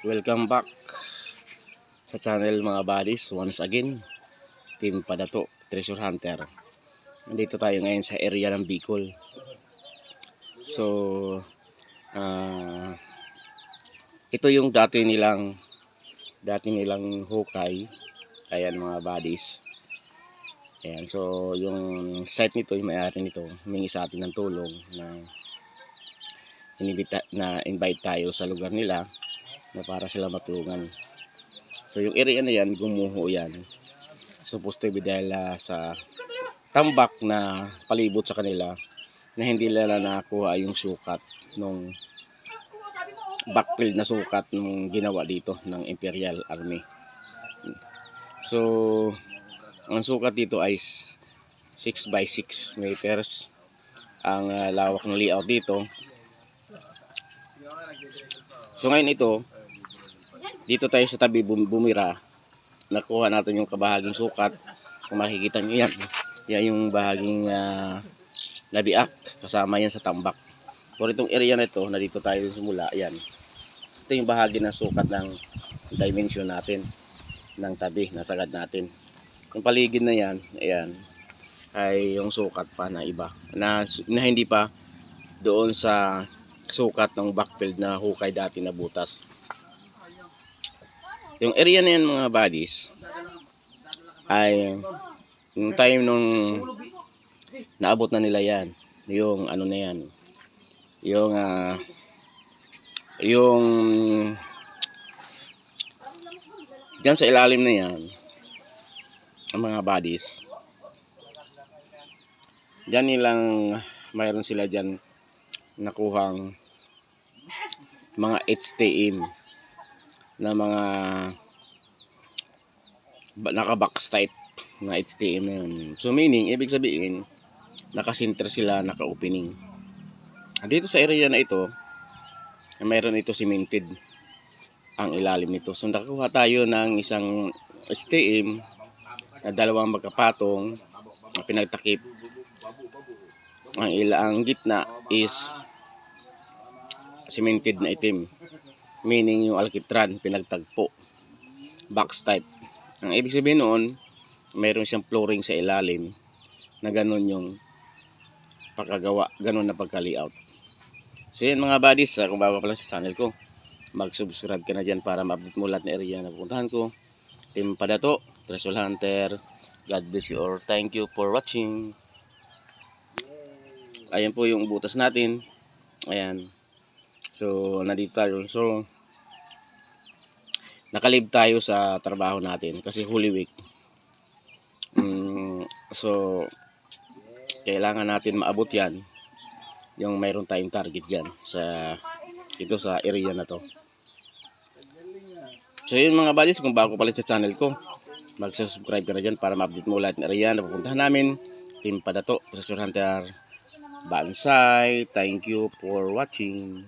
Welcome back sa channel mga buddies. Once again, Team Padato, Treasure Hunter. Nandito tayo ngayon sa area ng Bicol. So, ito yung dati nilang hukay. Ayan mga buddies. Ayan, so yung site nito, yung may-ari nito, humingi sa atin ng tulong na invite tayo sa lugar nila na para sila matulungan. So yung area na yan, gumuho yan. Supposed to be dahil sa tambak na palibot sa kanila na hindi nila nakakuha yung sukat nung backfield na sukat nung ginawa dito ng Imperial Army. So ang sukat dito ay 6 by 6 meters ang lawak ng layout dito. So ngayon dito tayo sa tabi bumira, nakuha natin yung kabahaging sukat. Kung makikita nyo yan yung bahaging nabiak, kasama yan sa tambak. Pero itong area na ito, na dito tayo simula, yan, ito yung bahagi ng sukat ng dimension natin ng tabi, nasagad natin. Yung paligid na yan, ayan, ay yung sukat pa na iba na hindi pa doon sa sukat ng backfield na hukay dati na butas. Yung area na yan mga buddies ay yung time nung naabot na nila yan, yung ano na yan, yung dyan sa ilalim na yan, ang mga buddies, dyan nilang mayroon sila dyan nakuhang mga HTM na mga naka-box type na HTM na yun. So meaning, ibig sabihin naka-center sila, naka-opening. Dito sa area na ito, mayroon ito cemented ang ilalim nito. So nakakuha tayo ng isang HTM na dalawang magkapatong na pinagtakip. Ang gitna is cemented na itim, meaning yung alkitran pinagtagpo, box type. Ang ibig sabihin noon, mayroon siyang flooring sa ilalim na ganun yung pagkagawa, ganun na pagka-layout. So yan mga buddies, kung bago pa lang sa channel ko, mag-subscribe ka na dyan para ma-update mo lahat na area na pupuntahan ko. Team Padato, Treasure Hunter. God bless you or thank you for watching. Ayan po yung butas natin. Ayan. So nandito tayo. So nakalib tayo sa trabaho natin kasi Holy Week. So kailangan natin maabot yan, yung mayroon tayong target dyan ito sa area na to. So yun mga buddies, kung bago pala sa channel ko, mag-subscribe ka na dyan para ma-update mo lahat ng area na pupuntahan namin. Team Padato, Treasure Hunter, Bansay. Thank you for watching.